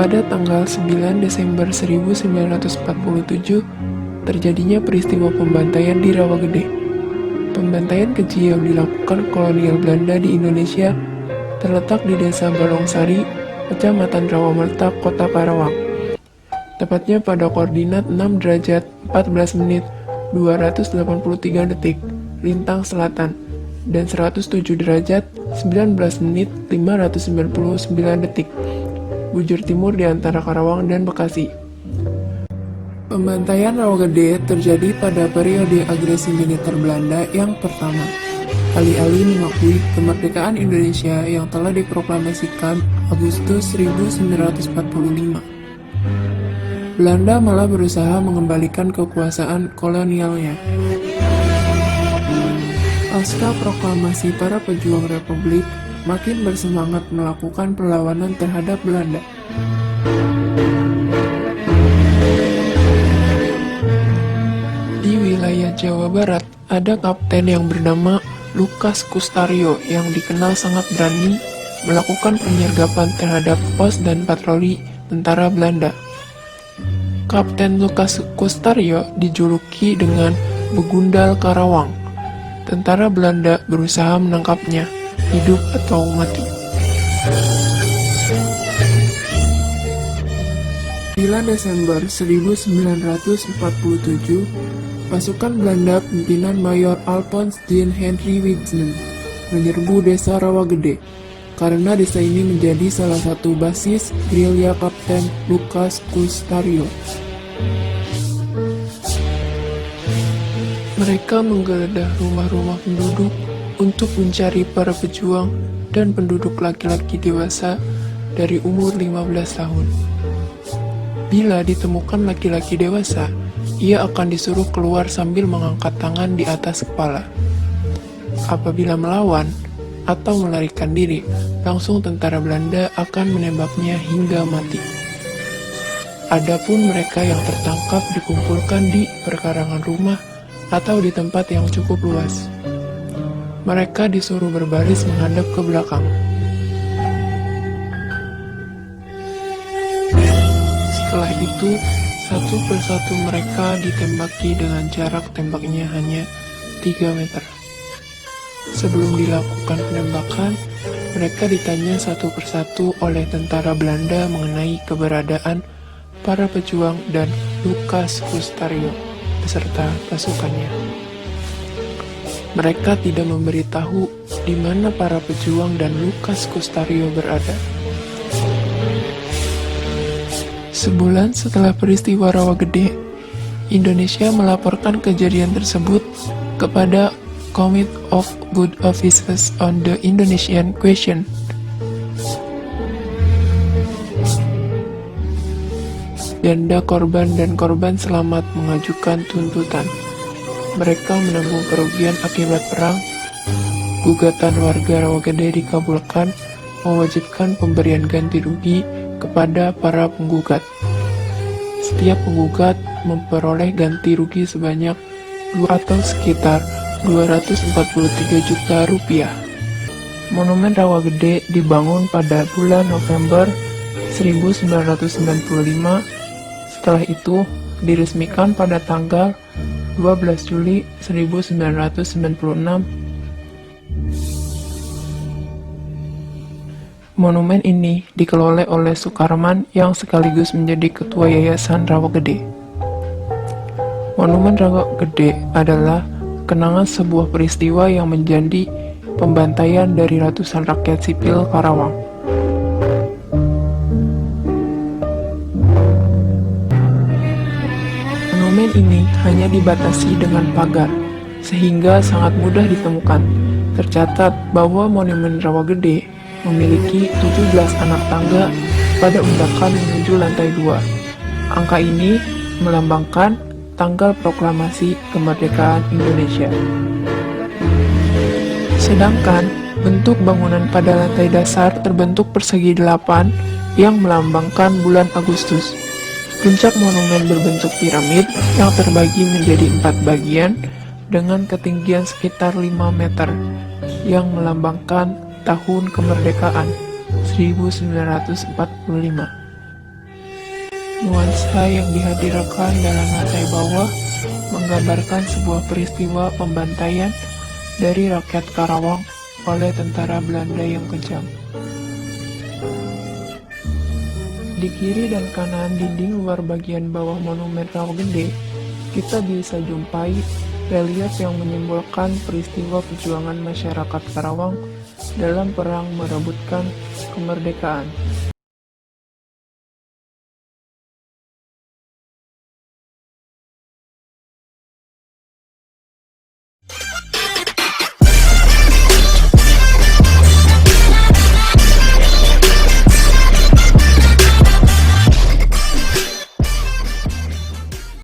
Pada tanggal 9 Desember 1947, terjadinya peristiwa pembantaian di Rawagede. Pembantaian keji yang dilakukan kolonial Belanda di Indonesia terletak di Desa Balongsari, Kecamatan Rawamerta, Kota Karawang. Tepatnya pada koordinat 6 derajat 14 menit 283 detik lintang selatan dan 107 derajat 19 menit 599 detik bujur timur di antara Karawang dan Bekasi. Pembantaian Rawagede terjadi pada periode agresi militer Belanda yang pertama, alih-alih mengakui kemerdekaan Indonesia yang telah diproklamasikan Agustus 1945. Belanda malah berusaha mengembalikan kekuasaan kolonialnya. Pasca proklamasi, para pejuang Republik makin bersemangat melakukan perlawanan terhadap Belanda. Di wilayah Jawa Barat, ada kapten yang bernama Lukas Kustario yang dikenal sangat berani melakukan penyergapan terhadap pos dan patroli tentara Belanda. Kapten Lukas Kustario dijuluki dengan Begundal Karawang. Tentara Belanda berusaha menangkapnya, hidup atau mati. 9 Desember 1947, pasukan Belanda pimpinan Mayor Alphonse Jean Henry Wijnen menyerbu desa Rawagede, karena desa ini menjadi salah satu basis gerilya Kapten Lukas Kustario. Mereka menggeledah rumah-rumah penduduk untuk mencari para pejuang dan penduduk laki-laki dewasa dari umur 15 tahun. Bila ditemukan laki-laki dewasa, ia akan disuruh keluar sambil mengangkat tangan di atas kepala. Apabila melawan atau melarikan diri, langsung tentara Belanda akan menembaknya hingga mati. Adapun mereka yang tertangkap dikumpulkan di perkarangan rumah atau di tempat yang cukup luas. Mereka disuruh berbaris menghadap ke belakang. Setelah itu, satu persatu mereka ditembaki dengan jarak tembaknya hanya 3 meter. Sebelum dilakukan penembakan, mereka ditanya satu persatu oleh tentara Belanda mengenai keberadaan para pejuang dan Lukas Kustario beserta pasukannya. Mereka tidak memberitahu di mana para pejuang dan Lukas Kustario berada. Sebulan setelah peristiwa Rawagede, Indonesia melaporkan kejadian tersebut kepada Committee of Good Offices on the Indonesian Question. Janda korban dan korban selamat mengajukan tuntutan. Mereka menanggung kerugian akibat perang. Gugatan warga Rawagede dikabulkan, mewajibkan pemberian ganti rugi kepada para penggugat. Setiap penggugat memperoleh ganti rugi sebanyak atau sekitar 243 juta rupiah. Monumen Rawagede dibangun pada bulan November 1995. Setelah itu, diresmikan pada tanggal 12 Juli 1996. Monumen ini dikelola oleh Sukarman yang sekaligus menjadi ketua Yayasan Rawagede. Monumen Rawagede adalah kenangan sebuah peristiwa yang menjadi pembantaian dari ratusan rakyat sipil Karawang. Monumen ini hanya dibatasi dengan pagar, sehingga sangat mudah ditemukan. Tercatat bahwa Monumen Rawagede memiliki 17 anak tangga pada undakan menuju lantai 2. Angka ini melambangkan tanggal proklamasi kemerdekaan Indonesia. Sedangkan bentuk bangunan pada lantai dasar terbentuk persegi 8 yang melambangkan bulan Agustus. Puncak monumen berbentuk piramid yang terbagi menjadi 4 bagian dengan ketinggian sekitar 5 meter yang melambangkan tahun kemerdekaan 1945. Nuansa yang dihadirkan dalam lantai bawah menggambarkan sebuah peristiwa pembantaian dari rakyat Karawang oleh tentara Belanda yang kejam. Di kiri dan kanan dinding luar bagian bawah Monumen Rawagede, kita bisa jumpai relief yang menyimbolkan peristiwa perjuangan masyarakat Karawang dalam perang merebutkan kemerdekaan.